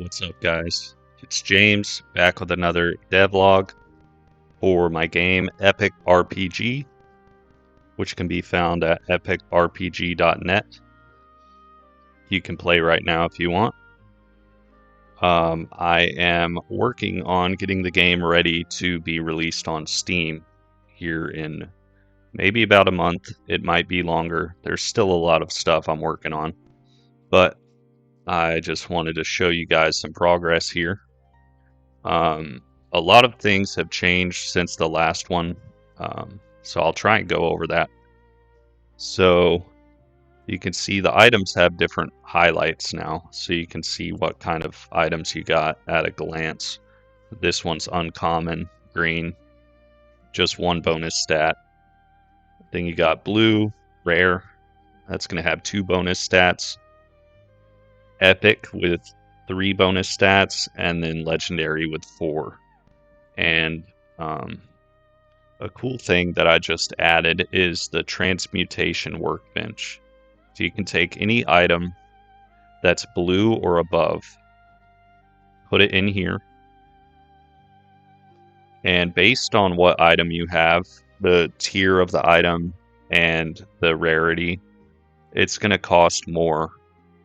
What's up, guys? It's James back with another devlog for my game EpicRPG, which can be found at epicrpg.net. You can play right now if you want. I am working on getting the game ready to be released on Steam here in maybe about a month. It might be longer. There's still a lot of stuff I'm working on, but I just wanted to show you guys some progress here. A lot of things have changed since the last one, so I'll try and go over that. So you can see the items have different highlights now, so you can see what kind of items you got at a glance. This one's uncommon, green, just one bonus stat. Then you got blue, rare, that's going to have 2 bonus stats. Epic with 3 bonus stats, and then legendary with 4. And a cool thing that I just added is the transmutation workbench. So you can take any item that's blue or above, put it in here, and based on what item you have, the tier of the item and the rarity, it's going to cost more,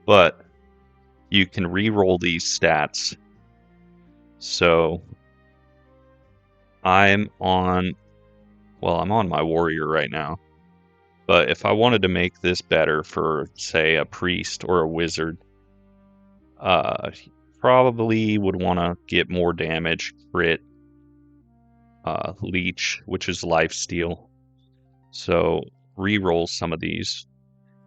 but you can re-roll these stats. So I'm on my warrior right now, but if I wanted to make this better for, say, a priest or a wizard, probably would want to get more damage, crit, leech, which is lifesteal. So re-roll some of these.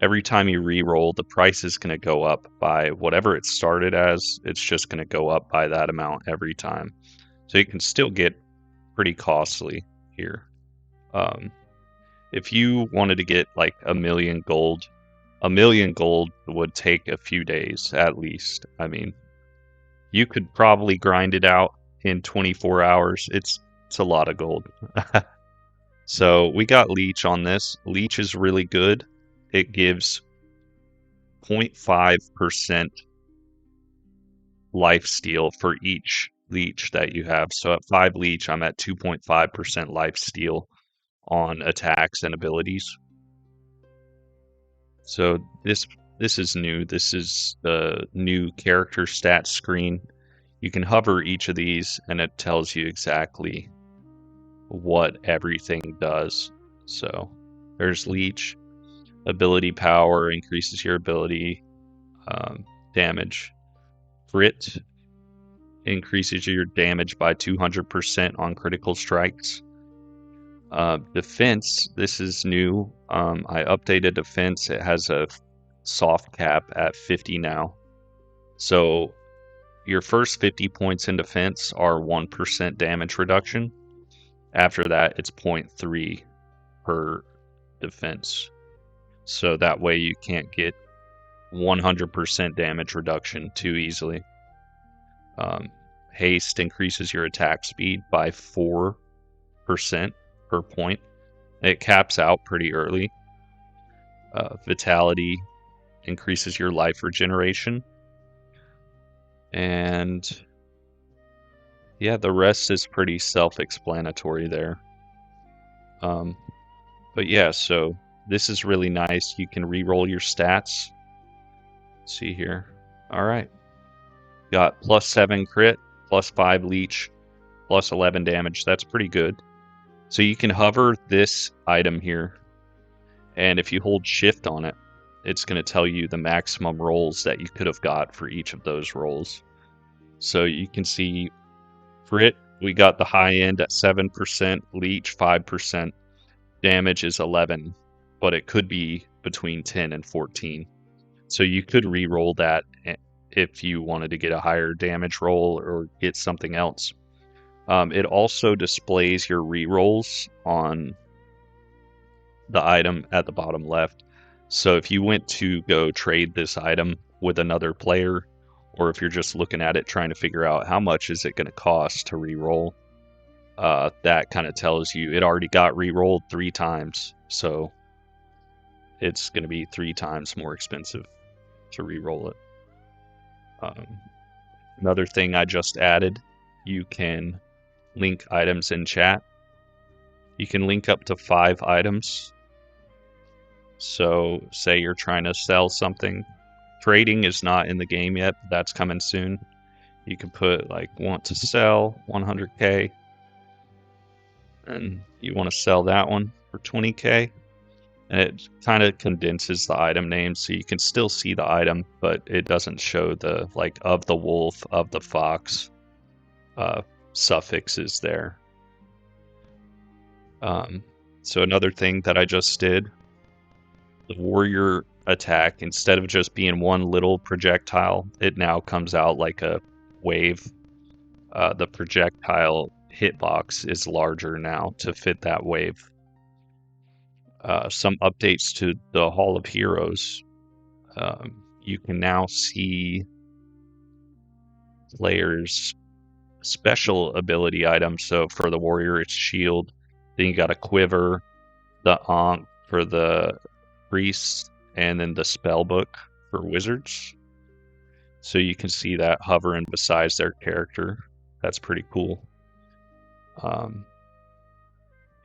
Every time you re-roll, the price is going to go up by whatever it started as. It's just going to go up by that amount every time. So you can still get pretty costly here. If you wanted to get like 1,000,000 gold, 1,000,000 gold would take a few days at least. I mean, you could probably grind it out in 24 hours. It's a lot of gold. So we got leech on this. Leech is really good. It gives 0.5% lifesteal for each leech that you have. So at 5 leech, I'm at 2.5% lifesteal on attacks and abilities. So this is new. This is the new character stats screen. You can hover each of these and it tells you exactly what everything does. So there's leech. Ability power increases your ability damage. Crit increases your damage by 200% on critical strikes. Defense, this is new. I updated defense. It has a soft cap at 50 now. So your first 50 points in defense are 1% damage reduction. After that, it's 0.3 per defense. So that way you can't get 100% damage reduction too easily. Haste increases your attack speed by 4% per point. It caps out pretty early. Vitality increases your life regeneration. And yeah, the rest is pretty self-explanatory there. But yeah, so this is really nice. You can re-roll your stats. Let's see here. All right. Got +7 crit, +5 leech, +11 damage. That's pretty good. So you can hover this item here, and if you hold shift on it, it's going to tell you the maximum rolls that you could have got for each of those rolls. So you can see crit, we got the high end at 7%, leech 5%, damage is 11, but it could be between 10 and 14. So you could re-roll that if you wanted to get a higher damage roll or get something else. It also displays your re-rolls on the item at the bottom left. So if you went to go trade this item with another player, or if you're just looking at it trying to figure out how much is it going to cost to re-roll, that kind of tells you it already got re-rolled 3 times. So it's going to be 3 times more expensive to re-roll it. Another thing I just added, you can link items in chat. You can link up to 5 items. So say you're trying to sell something. Trading is not in the game yet, but that's coming soon. You can put like want to sell 100k, and you want to sell that one for 20k, and it kind of condenses the item name so you can still see the item, but it doesn't show the like of the wolf, of the fox suffixes there. So another thing that I just did, the warrior attack, instead of just being one little projectile, it now comes out like a wave. The projectile hitbox is larger now to fit that wave. Some updates to the Hall of Heroes. You can now see players' special ability items. So for the warrior, it's shield. Then you got a quiver, the ankh for the priests, and then the spell book for wizards. So you can see that hovering besides their character. That's pretty cool.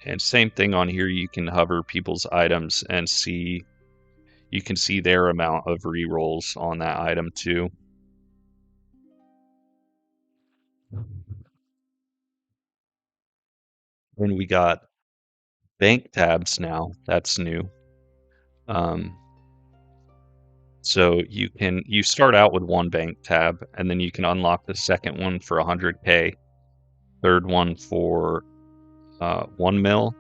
And same thing on here, you can hover people's items and see, you can see their amount of rerolls on that item too. Then we got bank tabs now. That's new. So you start out with one bank tab, and then you can unlock the second one for 100k, third one for 1 mil,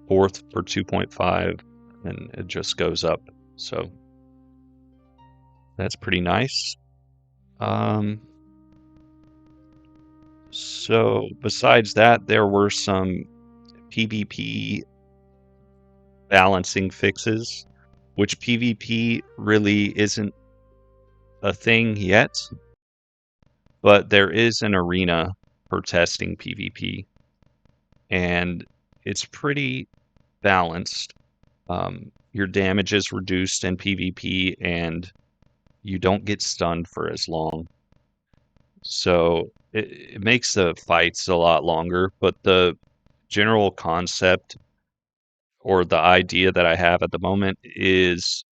fourth for 2.5, and it just goes up. So that's pretty nice. So besides that, there were some PvP balancing fixes, which PvP really isn't a thing yet, but there is an arena for testing PvP, and it's pretty balanced. Your damage is reduced in PvP, and you don't get stunned for as long. So it makes the fights a lot longer, but the general concept or the idea that I have at the moment is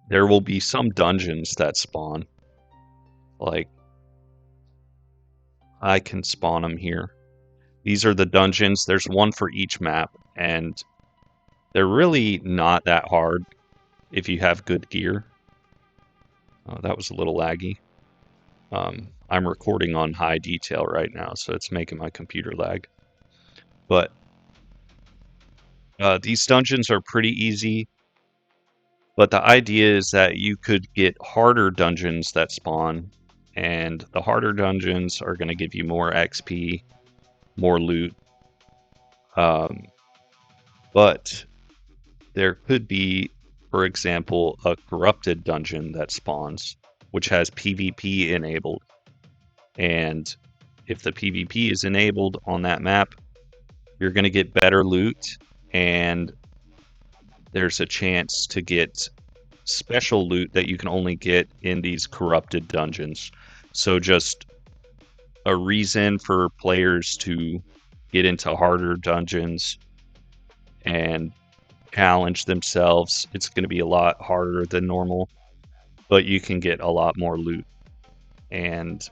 there will be some dungeons that spawn. Like, I can spawn them here. These are the dungeons. There's one for each map, and they're really not that hard if you have good gear. Oh, that was a little laggy. I'm recording on high detail right now, so it's making my computer lag. But these dungeons are pretty easy. But the idea is that you could get harder dungeons that spawn, and the harder dungeons are going to give you more XP, more loot. But there could be, for example, a corrupted dungeon that spawns, which has PvP enabled. And if the PvP is enabled on that map, you're going to get better loot, and there's a chance to get special loot that you can only get in these corrupted dungeons. So just a reason for players to get into harder dungeons and challenge themselves. It's going to be a lot harder than normal, but you can get a lot more loot. And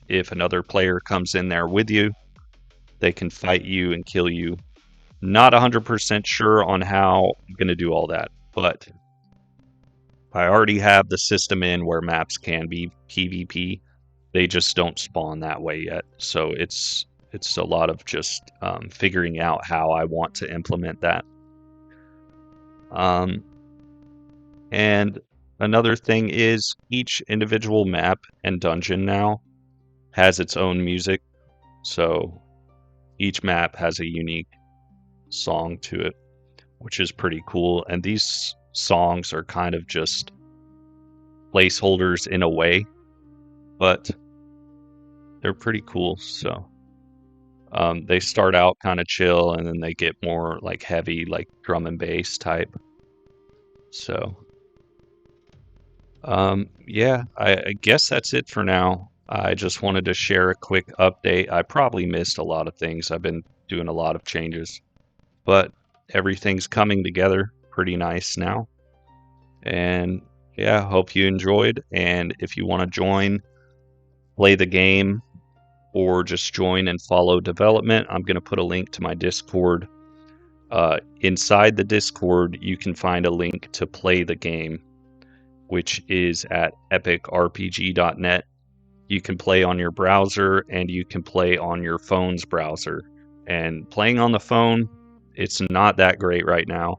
if another player comes in there with you, they can fight you and kill you. Not 100% sure on how I'm going to do all that, but I already have the system in where maps can be PvP. They just don't spawn that way yet. So it's a lot of just figuring out how I want to implement that. And another thing is each individual map and dungeon now has its own music. So each map has a unique song to it, which is pretty cool. And these songs are kind of just placeholders in a way, but they're pretty cool. So they start out kind of chill, and then they get more like heavy, like drum and bass type. So Yeah, I guess that's it for now. I just wanted to share a quick update. I probably missed a lot of things. I've been doing a lot of changes, but everything's coming together pretty nice now. And yeah, hope you enjoyed. And if you want to join, play the game, or just join and follow development, I'm going to put a link to my Discord. Inside the Discord, you can find a link to play the game, which is at EpicRPG.net. You can play on your browser and you can play on your phone's browser. And playing on the phone, it's not that great right now.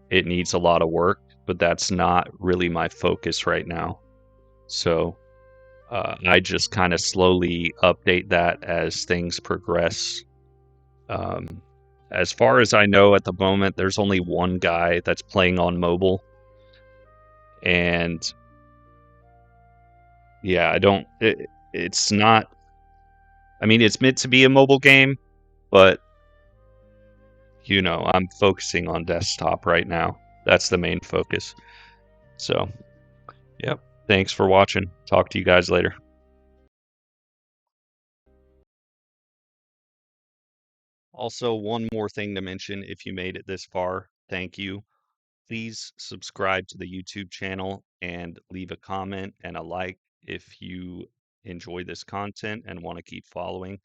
It needs a lot of work, but that's not really my focus right now. So I just kind of slowly update that as things progress. Um, as far as I know at the moment, there's only one guy that's playing on mobile. And yeah, it's not, I mean, it's meant to be a mobile game, but I'm focusing on desktop right now. That's the main focus. So, yep. Thanks for watching. Talk to you guys later. Also, one more thing to mention if you made it this far, thank you. Please subscribe to the YouTube channel and leave a comment and a like if you enjoy this content and want to keep following.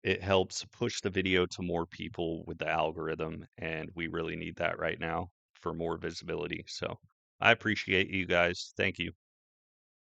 It helps push the video to more people with the algorithm, and we really need that right now for more visibility. So I appreciate you guys. Thank you.